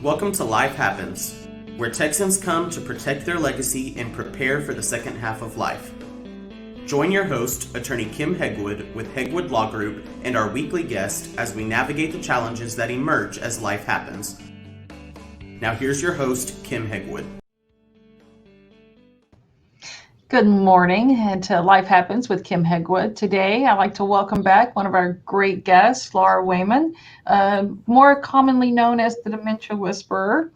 Welcome to Life Happens, where Texans come to protect their legacy and prepare for the second half of life. Join your host, attorney Kim Hegwood with Hegwood Law Group, and our weekly guest as we navigate the challenges that emerge as life happens. Now here's your host, Kim Hegwood. Good morning, and to Life Happens with Kim Hegwood. Today, I'd like to welcome back one of our great guests, Laura Wayman, more commonly known as the Dementia Whisperer.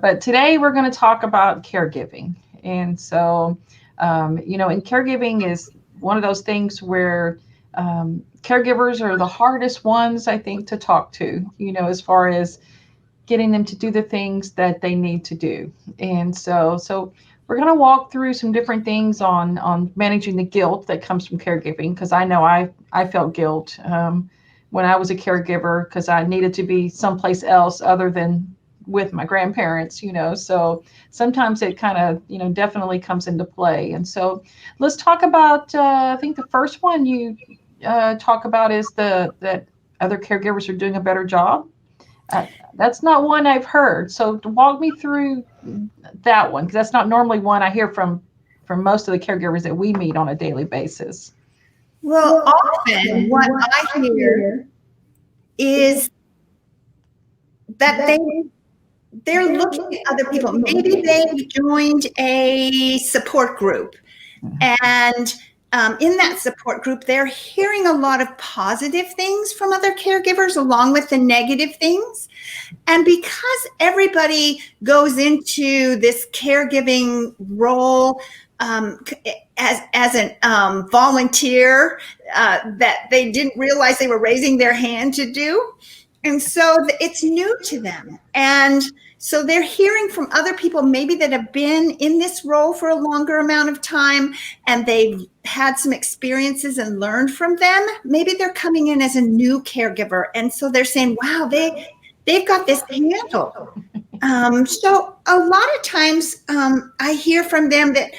But today we're going to talk about caregiving. And so, and caregiving is one of those things where caregivers are the hardest ones, I think, to talk to, as far as getting them to do the things that they need to do. And so we're going to walk through some different things on managing the guilt that comes from caregiving, because I know I felt guilt when I was a caregiver because I needed to be someplace else other than with my grandparents, so sometimes it kind of, definitely comes into play. And so let's talk about, I think the first one you talk about is that other caregivers are doing a better job. That's not one I've heard. So walk me through that one, because that's not normally one I hear from most of the caregivers that we meet on a daily basis. Well, often what I hear is that they're looking at other people. Maybe they've joined a support group, and in that support group, they're hearing a lot of positive things from other caregivers along with the negative things. And because everybody goes into this caregiving role as a volunteer that they didn't realize they were raising their hand to do. And so it's new to them. And so they're hearing from other people maybe that have been in this role for a longer amount of time, and they've had some experiences and learned from them. Maybe they're coming in as a new caregiver. And so they're saying, wow, they've got this handled. So a lot of times I hear from them that,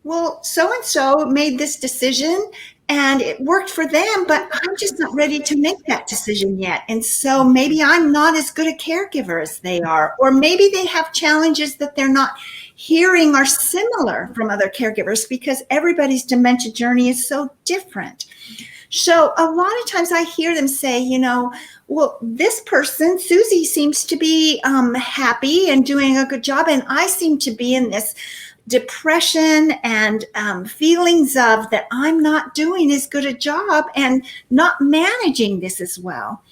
well, so-and-so made this decision and it worked for them, but I'm just not ready to make that decision yet. And so maybe I'm not as good a caregiver as they are, or maybe they have challenges that they're not hearing are similar from other caregivers, because everybody's dementia journey is so different. So a lot of times I hear them say, well, this person, Susie, seems to be happy and doing a good job, and I seem to be in this depression and feelings of that I'm not doing as good a job and not managing this as well.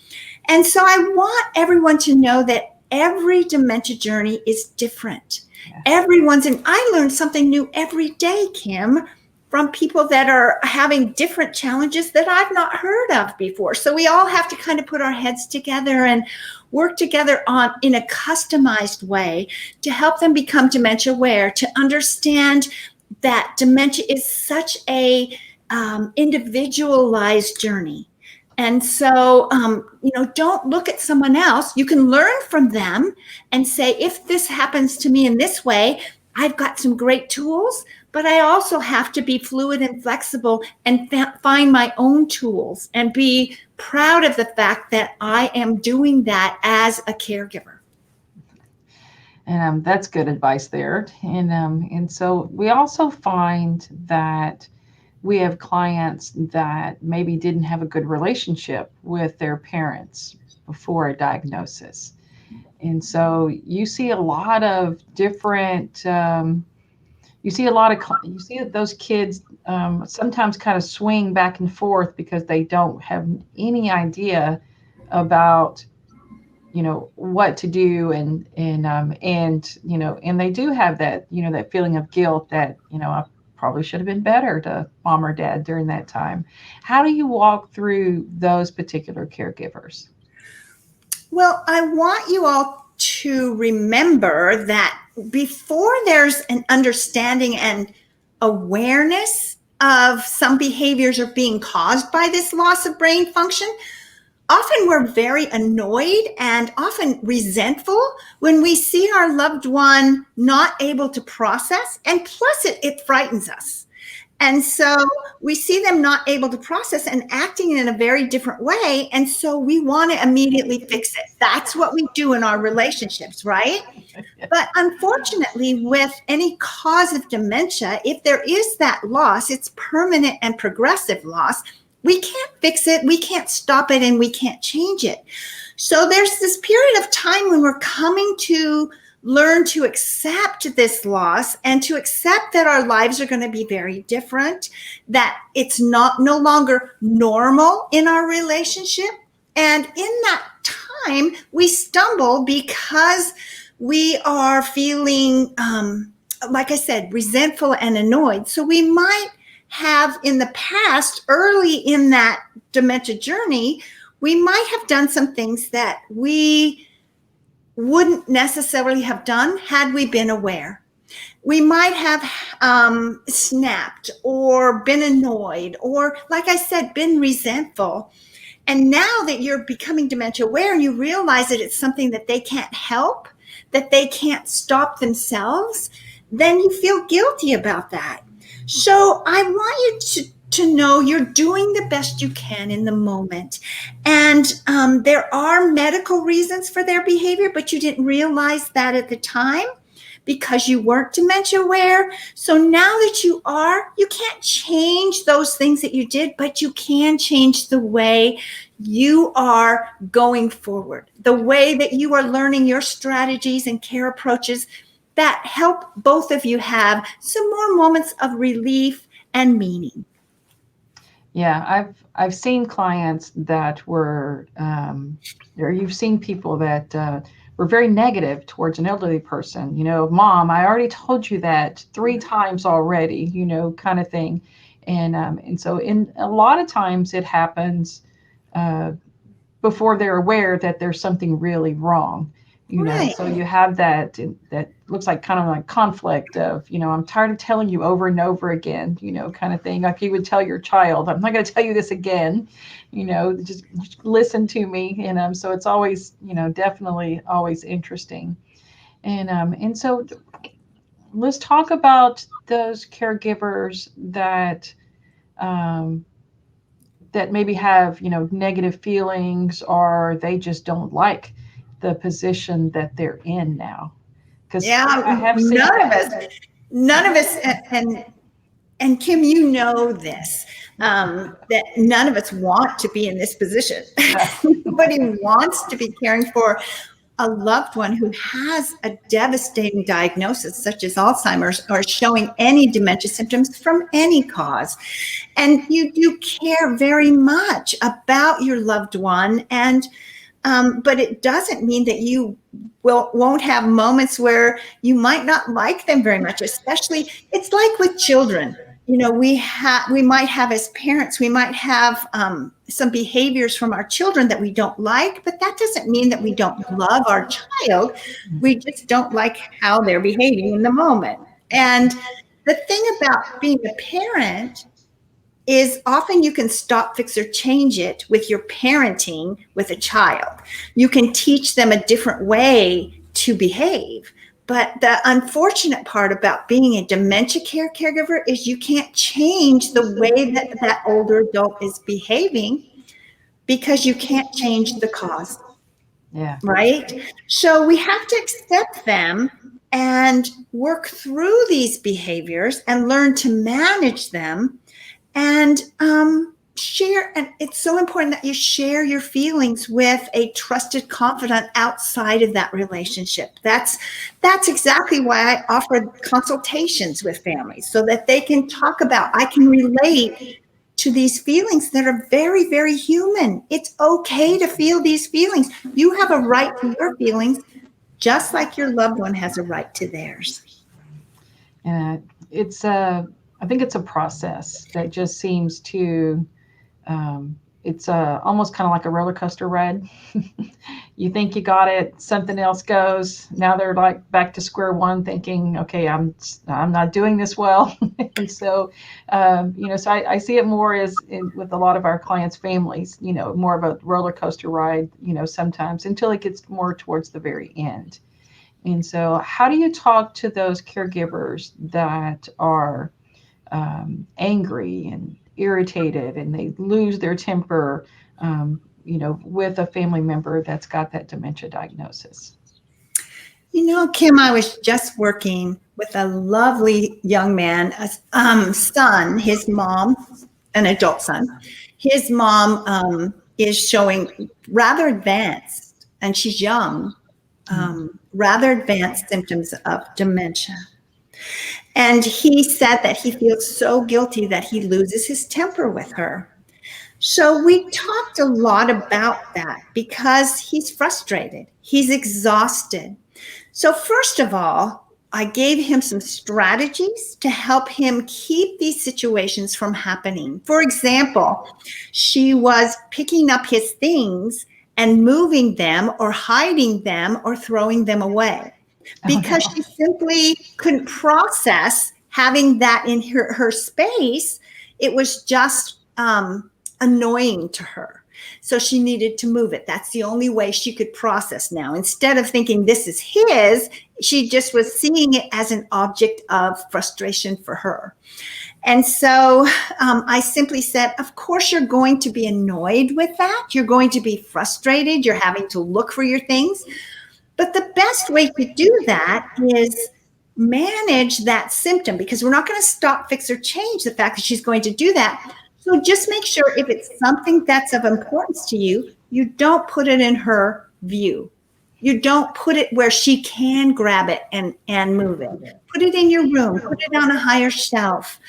And so I want everyone to know that every dementia journey is different. Yeah. And I learn something new every day, Kim, from people that are having different challenges that I've not heard of before. So we all have to kind of put our heads together and work together in a customized way to help them become dementia aware, to understand that dementia is such a individualized journey. And so, don't look at someone else. You can learn from them and say, if this happens to me in this way, I've got some great tools, but I also have to be fluid and flexible and find my own tools and be proud of the fact that I am doing that as a caregiver. And that's good advice there. And so we also find that we have clients that maybe didn't have a good relationship with their parents before a diagnosis. And so you see a lot of different, you see those kids sometimes kind of swing back and forth because they don't have any idea about, what to do. And they do have that, that feeling of guilt that, I probably should have been better to mom or dad during that time. How do you walk through those particular caregivers? Well, I want you all to remember that before there's an understanding and awareness of some behaviors are being caused by this loss of brain function, often we're very annoyed and often resentful when we see our loved one not able to process, and plus it frightens us. And so we see them not able to process and acting in a very different way. And so we want to immediately fix it. That's what we do in our relationships, right? But unfortunately, with any cause of dementia, if there is that loss, it's permanent and progressive loss. We can't fix it, we can't stop it, and we can't change it. So there's this period of time when we're coming to learn to accept this loss and to accept that our lives are going to be very different, that it's no longer normal in our relationship. And in that time, we stumble because we are feeling, like I said, resentful and annoyed. So we might have in the past, early in that dementia journey, we might have done some things that we wouldn't necessarily have done had we been aware. We might have snapped or been annoyed or, like I said, been resentful. And now that you're becoming dementia aware and you realize that it's something that they can't help, that they can't stop themselves, then you feel guilty about that. So I want you to know you're doing the best you can in the moment. And there are medical reasons for their behavior, but you didn't realize that at the time because you weren't dementia aware. So now that you are, you can't change those things that you did, but you can change the way you are going forward, the way that you are learning your strategies and care approaches that help both of you have some more moments of relief and meaning. Yeah, I've seen clients that were, or you've seen people that were very negative towards an elderly person. You know, Mom, I already told you that 3 times already. You know, kind of thing, and so in a lot of times it happens before they're aware that there's something really wrong. You know, Right. so you have that looks like kind of like conflict of, you know, I'm tired of telling you over and over again, you know, kind of thing. Like you would tell your child, I'm not going to tell you this again, you know, just listen to me. And so it's always, you know, definitely always interesting. And so let's talk about those caregivers that that maybe have, you know, negative feelings, or they just don't like the position that they're in now. Because Yeah, I have seen none of us, and Kim, you know this, that none of us want to be in this position. Nobody wants to be caring for a loved one who has a devastating diagnosis, such as Alzheimer's, or showing any dementia symptoms from any cause. And you do care very much about your loved one, and but it doesn't mean that you won't have moments where you might not like them very much. Especially, it's like with children. You know, we might have, as parents, we might have some behaviors from our children that we don't like, but that doesn't mean that we don't love our child. We just don't like how they're behaving in the moment. And the thing about being a parent is often you can stop, fix, or change it with your parenting with a child. You can teach them a different way to behave. But the unfortunate part about being a dementia caregiver is you can't change the way that that older adult is behaving because you can't change the cause. Yeah. Right? So we have to accept them and work through these behaviors and learn to manage them and share. And it's so important that you share your feelings with a trusted confidant outside of that relationship. That's exactly why I offer consultations with families, so that they can talk about, I can relate to these feelings that are very, very human. It's okay to feel these feelings. You have a right to your feelings, just like your loved one has a right to theirs. And I think it's a process that just seems to, it's almost kind of like a roller coaster ride. You think you got it, something else goes. Now they're like back to square one, thinking, okay, I'm not doing this well. And so, you know, so I see it more as with a lot of our clients' families, you know, more of a roller coaster ride, you know, sometimes until it gets more towards the very end. And so how do you talk to those caregivers that are angry and irritated, and they lose their temper, with a family member that's got that dementia diagnosis? Kim, I was just working with a lovely young man, son, his mom, an adult son. His mom is showing rather advanced, and she's young, rather advanced symptoms of dementia. And he said that he feels so guilty that he loses his temper with her. So we talked a lot about that because he's frustrated. He's exhausted. So first of all, I gave him some strategies to help him keep these situations from happening. For example, she was picking up his things and moving them or hiding them or throwing them away because she simply couldn't process having that in her space. It was just annoying to her. So she needed to move it. That's the only way she could process now. Instead of thinking this is his, she just was seeing it as an object of frustration for her. And so I simply said, of course, you're going to be annoyed with that. You're going to be frustrated. You're having to look for your things. But the best way to do that is manage that symptom, because we're not going to stop, fix, or change the fact that she's going to do that. So just make sure if it's something that's of importance to you, you don't put it in her view. You don't put it where she can grab it and move it. Put it in your room, put it on a higher shelf,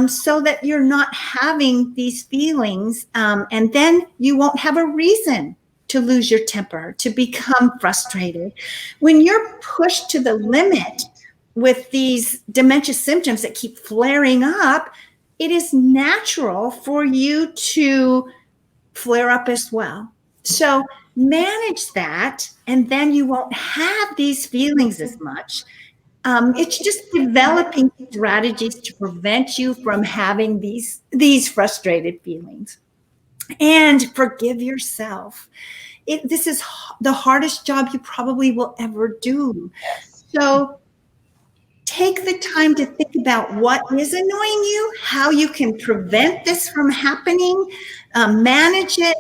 so that you're not having these feelings. And then you won't have a reason to lose your temper, to become frustrated. When you're pushed to the limit with these dementia symptoms that keep flaring up, it is natural for you to flare up as well. So manage that, and then you won't have these feelings as much. It's just developing strategies to prevent you from having these frustrated feelings. And forgive yourself. This is the hardest job you probably will ever do. So take the time to think about what is annoying you, how you can prevent this from happening, manage it,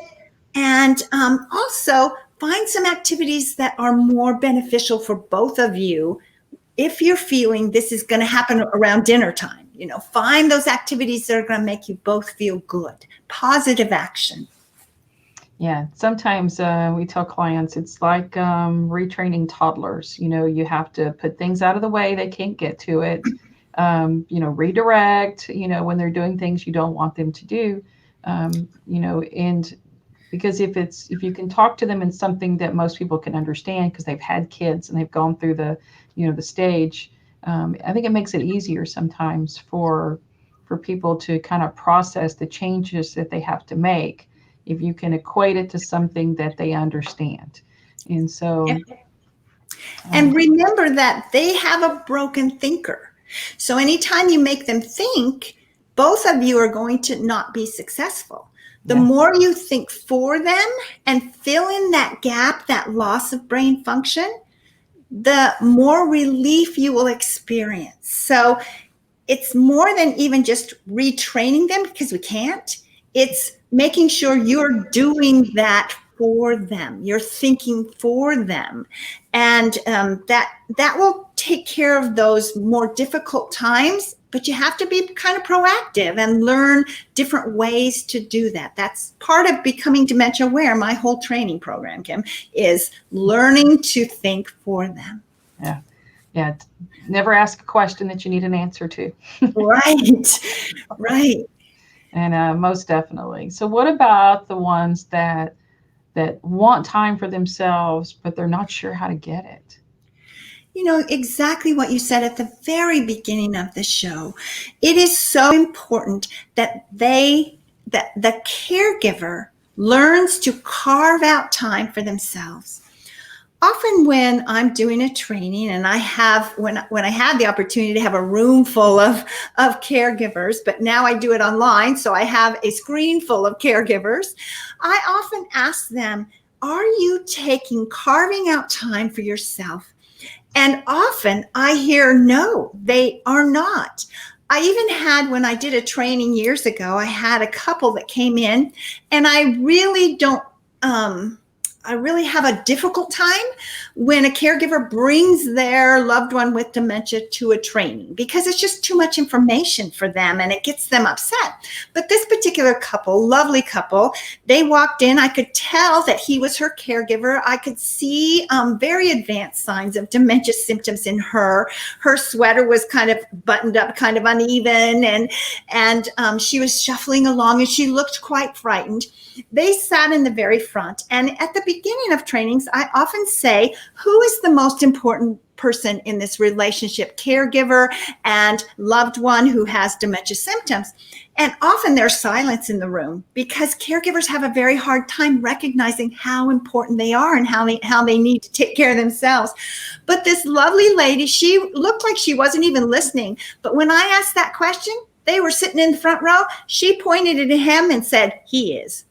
and also find some activities that are more beneficial for both of you. If you're feeling this is going to happen around dinner time, find those activities that are going to make you both feel good. Positive action. Yeah, sometimes we tell clients it's like retraining toddlers. You have to put things out of the way; they can't get to it. Redirect. When they're doing things you don't want them to do. And because if you can talk to them in something that most people can understand because they've had kids and they've gone through the stage, I think it makes it easier sometimes for people to kind of process the changes that they have to make if you can equate it to something that they understand. And so, and remember that they have a broken thinker. So anytime you make them think, both of you are going to not be successful. The more you think for them and fill in that gap, that loss of brain function, the more relief you will experience. So it's more than even just retraining them, because we can't. It's making sure you're doing that for them. You're thinking for them. And that will take care of those more difficult times, but you have to be kind of proactive and learn different ways to do that. That's part of becoming dementia aware. My whole training program, Kim, is learning to think for them. Yeah. Never ask a question that you need an answer to. Right. And most definitely. So what about the ones that want time for themselves, but they're not sure how to get it? Exactly what you said at the very beginning of the show. It is so important that the caregiver learns to carve out time for themselves. Often when I'm doing a training and when I have the opportunity to have a room full of caregivers, but now I do it online, so I have a screen full of caregivers, I often ask them, are you carving out time for yourself? And often I hear, no, they are not. I even had, when I did a training years ago, I had a couple that came in, and I really have a difficult time when a caregiver brings their loved one with dementia to a training, because it's just too much information for them and it gets them upset. But this particular couple, lovely couple, they walked in. I could tell that he was her caregiver. I could see very advanced signs of dementia symptoms in her. Her sweater was kind of buttoned up, kind of uneven, and she was shuffling along, and she looked quite frightened. They sat in the very front, and at the beginning of trainings, I often say, who is the most important person in this relationship, caregiver and loved one who has dementia symptoms? And often there's silence in the room, because caregivers have a very hard time recognizing how important they are and how they need to take care of themselves. But this lovely lady, she looked like she wasn't even listening. But when I asked that question, they were sitting in the front row. She pointed at him and said, "He is."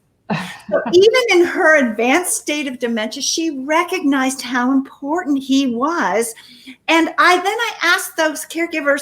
So even in her advanced state of dementia, she recognized how important he was. And I asked those caregivers,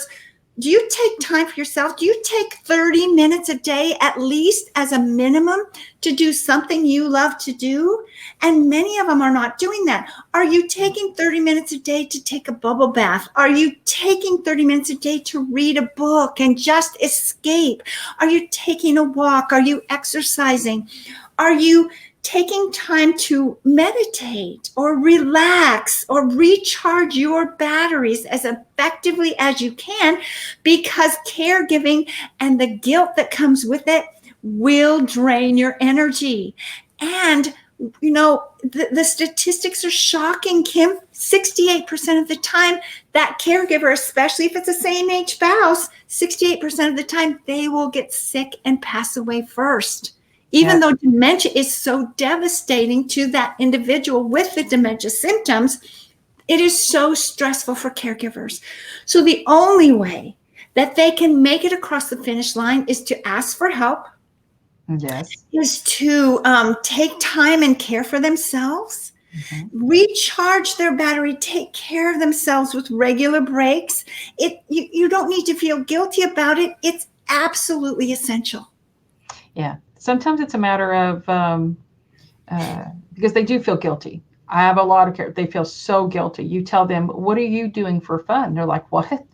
do you take time for yourself? Do you take 30 minutes a day, at least as a minimum, to do something you love to do? And many of them are not doing that. Are you taking 30 minutes a day to take a bubble bath? Are you taking 30 minutes a day to read a book and just escape? Are you taking a walk? Are you exercising? Are you taking time to meditate or relax or recharge your batteries as effectively as you can? Because caregiving and the guilt that comes with it will drain your energy. And you know, the statistics are shocking, Kim. 68% of the time, that caregiver, especially if it's a same age spouse, 68% of the time, they will get sick and pass away first. Even though dementia is so devastating to that individual with the dementia symptoms, it is so stressful for caregivers. So the only way that they can make it across the finish line is to ask for help. Yes. Is to take time and care for themselves, recharge their battery, take care of themselves with regular breaks. You don't need to feel guilty about it. It's absolutely essential. Yeah. Sometimes it's a matter of, because they do feel guilty. I have a lot of care. They feel so guilty. You tell them, what are you doing for fun? They're like, what?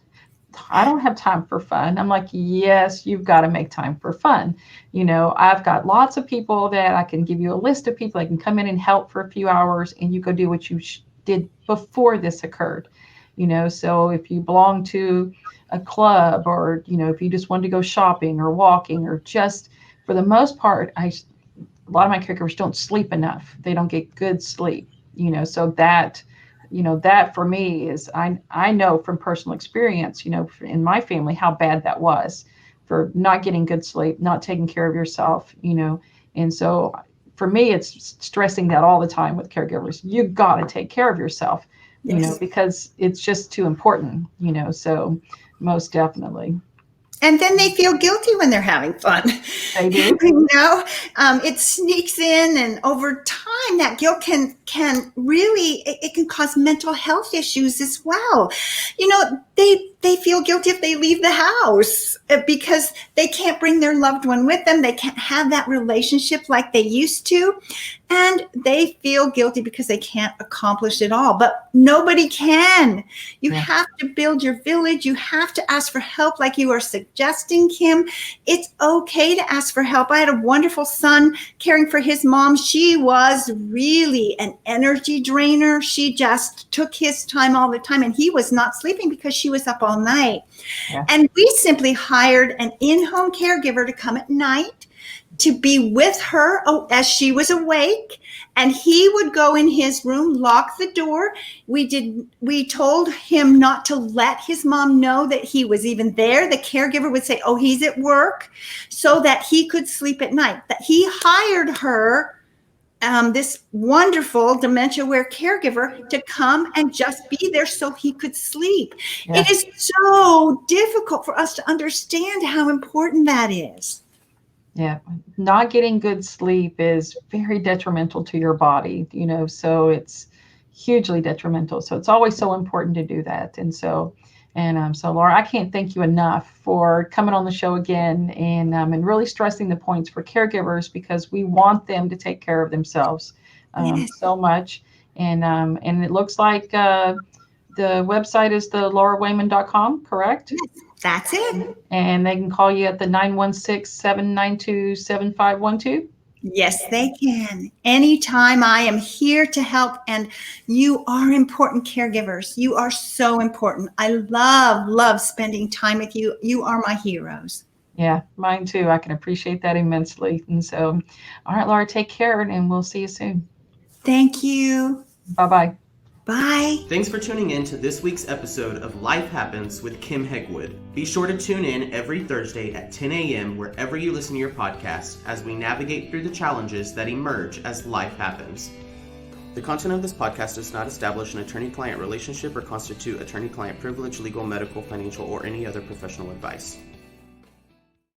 I don't have time for fun. I'm like, yes, you've got to make time for fun. You know, I've got lots of people that I can give you a list of people that can come in and help for a few hours, and you go do what you did before this occurred. You know, so if you belong to a club, or, you know, if you just wanted to go shopping or walking, or just, for the most part, a lot of my caregivers don't sleep enough. They don't get good sleep, you know, so that, you know, that for me is, I know from personal experience, you know, in my family, how bad that was for not getting good sleep, not taking care of yourself, you know. And so for me, it's stressing that all the time with caregivers. You got to take care of yourself, you know, because it's just too important, you know, so most definitely. And then they feel guilty when they're having fun. They do. You know, it sneaks in, and over time, that guilt can really, it can cause mental health issues as well. You know, they feel guilty if they leave the house because they can't bring their loved one with them. They can't have that relationship like they used to. And they feel guilty because they can't accomplish it all. But nobody can. You have to build your village. You have to ask for help, like you are suggesting, Kim. It's okay to ask for help. I had a wonderful son caring for his mom. She was really an energy drainer. She just took his time all the time, and he was not sleeping because she was up all night. Yeah. And we simply hired an in-home caregiver to come at night to be with her as she was awake, and he would go in his room, lock the door. We told him not to let his mom know that he was even there. The caregiver would say, "Oh, he's at work," so that he could sleep at night. That he hired her, this wonderful dementia-aware caregiver, to come and just be there so he could sleep. Yeah. It is so difficult for us to understand how important that is. Yeah, not getting good sleep is very detrimental to your body, you know, so it's hugely detrimental. So it's always so important to do that. And so, And so, Laura, I can't thank you enough for coming on the show again and really stressing the points for caregivers, because we want them to take care of themselves so much. And it looks like the website is the laurawayman.com, correct? Yes, that's it. And they can call you at the 916-792-7512. Yes, they can. Anytime. I am here to help. And you are important caregivers. You are so important. I love spending time with you. You are my heroes. Yeah, mine too. I can appreciate that immensely. And so, all right, Laura, take care, and we'll see you soon. Thank you. Bye-bye. Bye. Thanks for tuning in to this week's episode of Life Happens with Kim Hegwood. Be sure to tune in every Thursday at 10 a.m. wherever you listen to your podcast as we navigate through the challenges that emerge as life happens. The content of this podcast does not establish an attorney-client relationship or constitute attorney-client privilege, legal, medical, financial, or any other professional advice.